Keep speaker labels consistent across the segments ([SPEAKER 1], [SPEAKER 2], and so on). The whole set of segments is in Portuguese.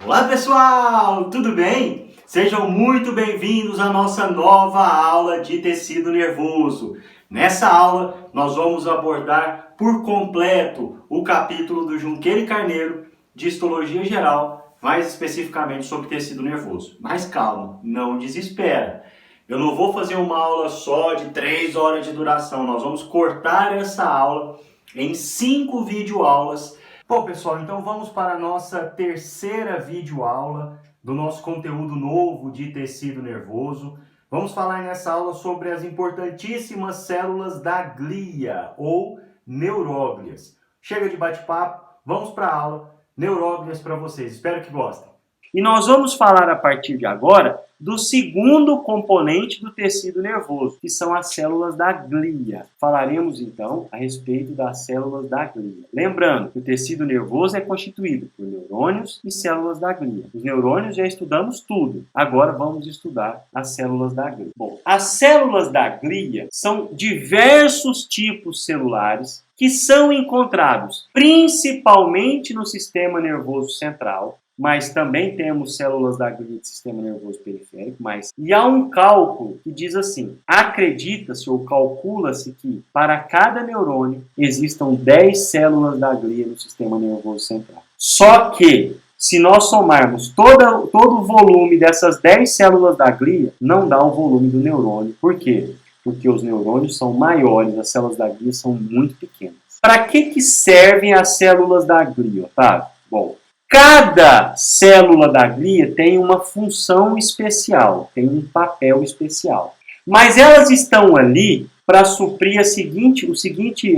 [SPEAKER 1] Olá pessoal, tudo bem? Sejam muito bem-vindos à nossa nova aula de tecido nervoso. Nessa aula nós vamos abordar por completo o capítulo do Junqueira e Carneiro de histologia geral, mais especificamente sobre tecido nervoso. Mas calma, não desespera. Eu não vou fazer uma aula só de 3 horas de duração, nós vamos cortar essa aula em 5 videoaulas. Bom, pessoal, então vamos para a nossa terceira videoaula do nosso conteúdo novo de tecido nervoso. Vamos falar nessa aula sobre as importantíssimas células da glia, ou neuróglias. Chega de bate-papo, vamos para a aula. Neuróglias para vocês, espero que gostem. E nós vamos falar a partir de agora do segundo componente do tecido nervoso, que são as células da glia. Falaremos então a respeito das células da glia. Lembrando que o tecido nervoso é constituído por neurônios e células da glia. Os neurônios já estudamos tudo, agora vamos estudar as células da glia. Bom, as células da glia são diversos tipos celulares que são encontrados principalmente no sistema nervoso central, mas também temos células da glia do sistema nervoso periférico, e há um cálculo que diz assim: acredita-se ou calcula-se que para cada neurônio existam 10 células da glia no sistema nervoso central. Só que, se nós somarmos todo o volume dessas 10 células da glia, não dá o volume do neurônio. Por quê? Porque os neurônios são maiores, as células da glia são muito pequenas. Para que servem as células da glia, Otávio? Bom, cada célula da glia tem uma função especial, tem um papel especial. Mas elas estão ali para suprir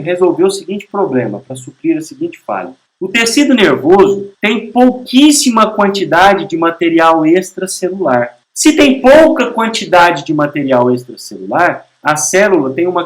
[SPEAKER 1] resolver o seguinte problema, para suprir a seguinte falha. O tecido nervoso tem pouquíssima quantidade de material extracelular. Se tem pouca quantidade de material extracelular, a célula teria uma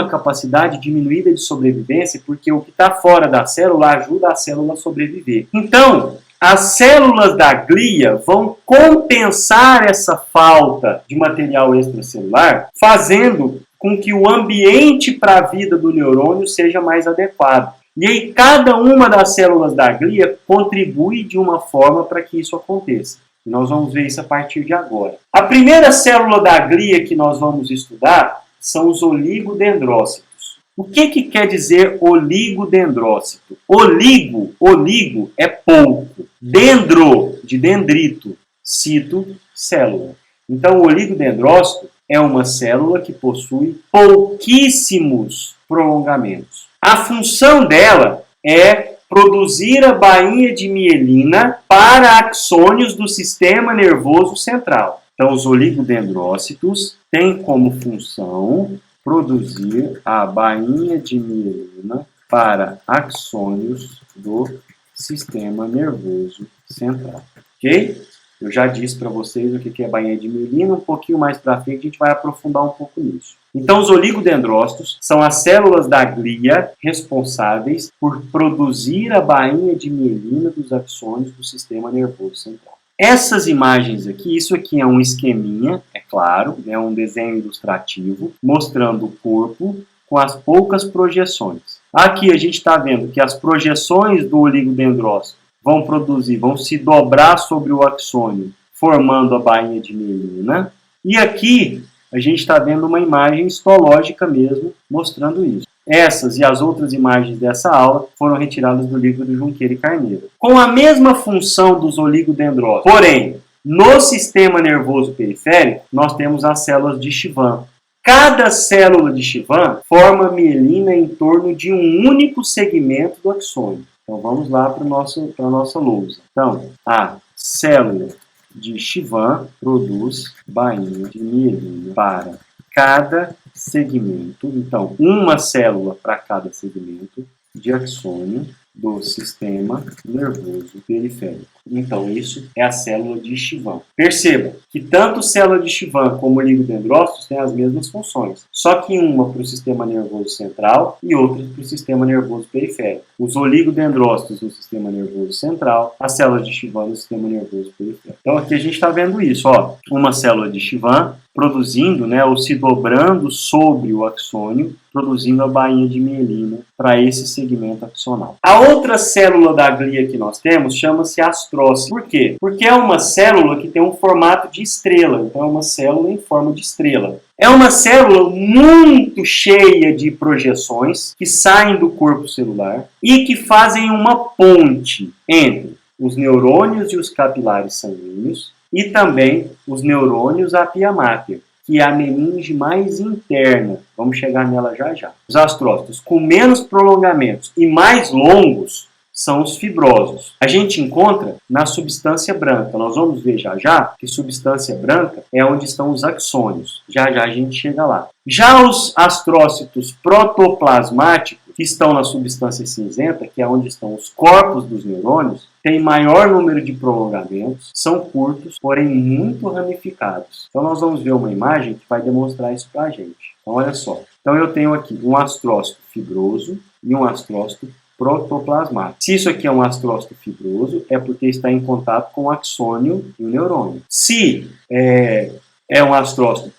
[SPEAKER 1] capacidade diminuída de sobrevivência, porque o que está fora da célula ajuda a célula a sobreviver. Então, as células da glia vão compensar essa falta de material extracelular, fazendo com que o ambiente para a vida do neurônio seja mais adequado. E aí, cada uma das células da glia contribui de uma forma para que isso aconteça. E nós vamos ver isso a partir de agora. A primeira célula da glia que nós vamos estudar são os oligodendrócitos. O que quer dizer oligodendrócito? Oligo é pouco. Dendro, de dendrito. Cito, célula. Então, o oligodendrócito é uma célula que possui pouquíssimos prolongamentos. A função dela é produzir a bainha de mielina para axônios do sistema nervoso central. Então, os oligodendrócitos têm como função produzir a bainha de mielina para axônios do sistema nervoso central. Ok? Eu já disse para vocês o que é bainha de mielina, um pouquinho mais para frente a gente vai aprofundar um pouco nisso. Então, os oligodendrócitos são as células da glia responsáveis por produzir a bainha de mielina dos axônios do sistema nervoso central. Essas imagens aqui, isso aqui é um esqueminha, é claro, é um desenho ilustrativo, mostrando o corpo com as poucas projeções. Aqui a gente está vendo que as projeções do oligodendrócito vão se dobrar sobre o axônio, formando a bainha de mielina. E aqui a gente está vendo uma imagem histológica mesmo, mostrando isso. Essas e as outras imagens dessa aula foram retiradas do livro do Junqueira e Carneiro. Com a mesma função dos oligodendrócitos, porém, no sistema nervoso periférico, nós temos as células de Schwann. Cada célula de Schwann forma mielina em torno de um único segmento do axônio. Então vamos lá para a nossa lousa. Então, a célula de Schwann produz bainha de mielina para cada segmento. Então, uma célula para cada segmento de axônio do sistema nervoso periférico. Então, isso é a célula de Schwann. Perceba que tanto célula de Schwann como oligodendrócitos têm as mesmas funções, só que uma para o sistema nervoso central e outra para o sistema nervoso periférico. Os oligodendrócitos no sistema nervoso central, as células de Schwann no sistema nervoso periférico. Então, aqui a gente está vendo isso, ó, uma célula de Schwann produzindo, ou se dobrando sobre o axônio, produzindo a bainha de mielina para esse segmento axonal. A outra célula da glia que nós temos chama-se astrócito. Por quê? Porque é uma célula que tem um formato de estrela, então é uma célula em forma de estrela. É uma célula muito cheia de projeções que saem do corpo celular e que fazem uma ponte entre os neurônios e os capilares sanguíneos e também os neurônios a pia máter, que é a meninge mais interna. Vamos chegar nela já já. Os astrócitos com menos prolongamentos e mais longos são os fibrosos. A gente encontra na substância branca. Nós vamos ver já já que substância branca é onde estão os axônios. Já já a gente chega lá. Já os astrócitos protoplasmáticos, que estão na substância cinzenta, que é onde estão os corpos dos neurônios, têm maior número de prolongamentos, são curtos, porém muito ramificados. Então nós vamos ver uma imagem que vai demonstrar isso para a gente. Então olha só. Então eu tenho aqui um astrócito fibroso e um astrócito protoplasmático. Se isso aqui é um astrócito fibroso, é porque está em contato com o axônio e o neurônio. Se é um astrócito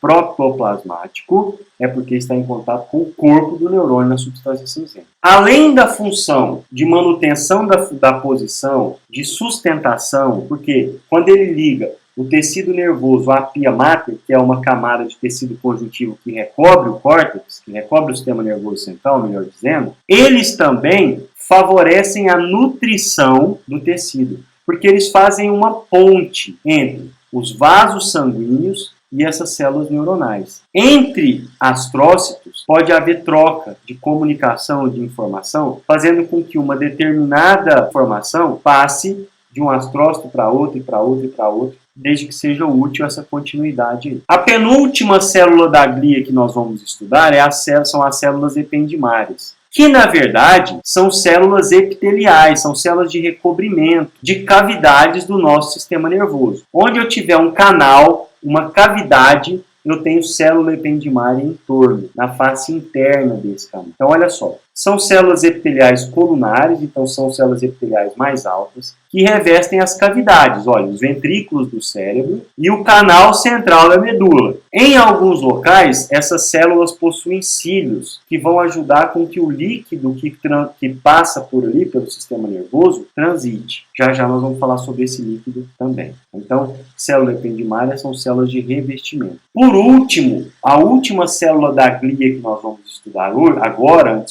[SPEAKER 1] protoplasmático, é porque está em contato com o corpo do neurônio na substância cinzenta. Além da função de manutenção da posição, de sustentação, porque quando ele liga o tecido nervoso à pia máter, que é uma camada de tecido conjuntivo que recobre o córtex, que recobre o sistema nervoso central, melhor dizendo, eles também favorecem a nutrição do tecido, porque eles fazem uma ponte entre os vasos sanguíneos e essas células neuronais. Entre astrócitos, pode haver troca de comunicação de informação, fazendo com que uma determinada informação passe de um astrócito para outro, e para outro, e para outro, desde que seja útil essa continuidade. A penúltima célula da glia que nós vamos estudar são as células ependimárias, que na verdade são células epiteliais, são células de recobrimento de cavidades do nosso sistema nervoso. Onde eu tiver um canal, uma cavidade, eu tenho célula ependimária em torno, na face interna desse canal. Então olha só, são células epiteliais colunares, então são células epiteliais mais altas, que revestem as cavidades, olha, os ventrículos do cérebro e o canal central da medula. Em alguns locais, essas células possuem cílios, que vão ajudar com que o líquido que passa por ali, pelo sistema nervoso, transite. Já já nós vamos falar sobre esse líquido também. Então, célula ependimária são células de revestimento. Por último, a última célula da glia que nós vamos estudar agora,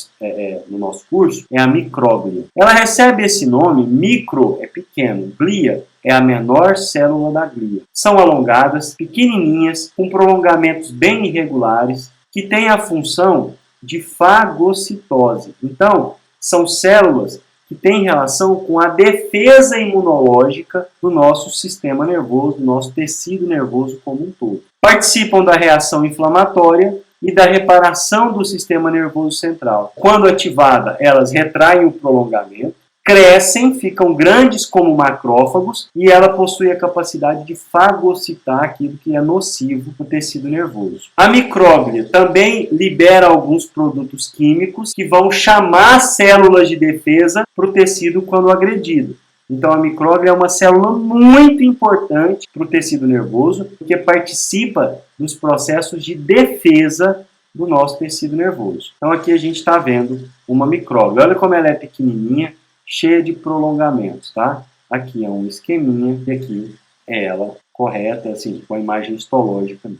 [SPEAKER 1] no nosso curso, é a micróglia. Ela recebe esse nome, micro é pequeno, glia é a menor célula da glia. São alongadas, pequenininhas, com prolongamentos bem irregulares, que têm a função de fagocitose. Então, são células que têm relação com a defesa imunológica do nosso sistema nervoso, do nosso tecido nervoso como um todo. Participam da reação inflamatória e da reparação do sistema nervoso central. Quando ativada, elas retraem o prolongamento, crescem, ficam grandes como macrófagos e ela possui a capacidade de fagocitar aquilo que é nocivo no tecido nervoso. A micróglia também libera alguns produtos químicos que vão chamar células de defesa para o tecido quando agredido. Então a micróglia é uma célula muito importante para o tecido nervoso, porque participa dos processos de defesa do nosso tecido nervoso. Então aqui a gente está vendo uma micróglia. Olha como ela é pequenininha, cheia de prolongamentos, tá? Aqui é um esqueminha e aqui é ela correta, assim, com a imagem histológica.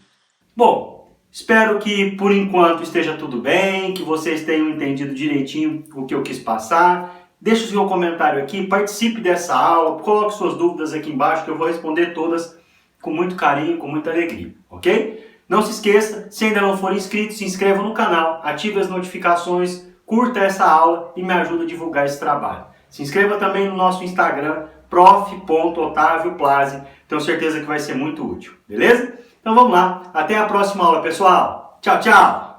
[SPEAKER 1] Bom, espero que por enquanto esteja tudo bem, que vocês tenham entendido direitinho o que eu quis passar. Deixe o seu comentário aqui, participe dessa aula, coloque suas dúvidas aqui embaixo que eu vou responder todas com muito carinho, com muita alegria, ok? Não se esqueça, se ainda não for inscrito, se inscreva no canal, ative as notificações, curta essa aula e me ajude a divulgar esse trabalho. Se inscreva também no nosso Instagram, prof.otavioplase, tenho certeza que vai ser muito útil, beleza? Então vamos lá, até a próxima aula, pessoal. Tchau, tchau!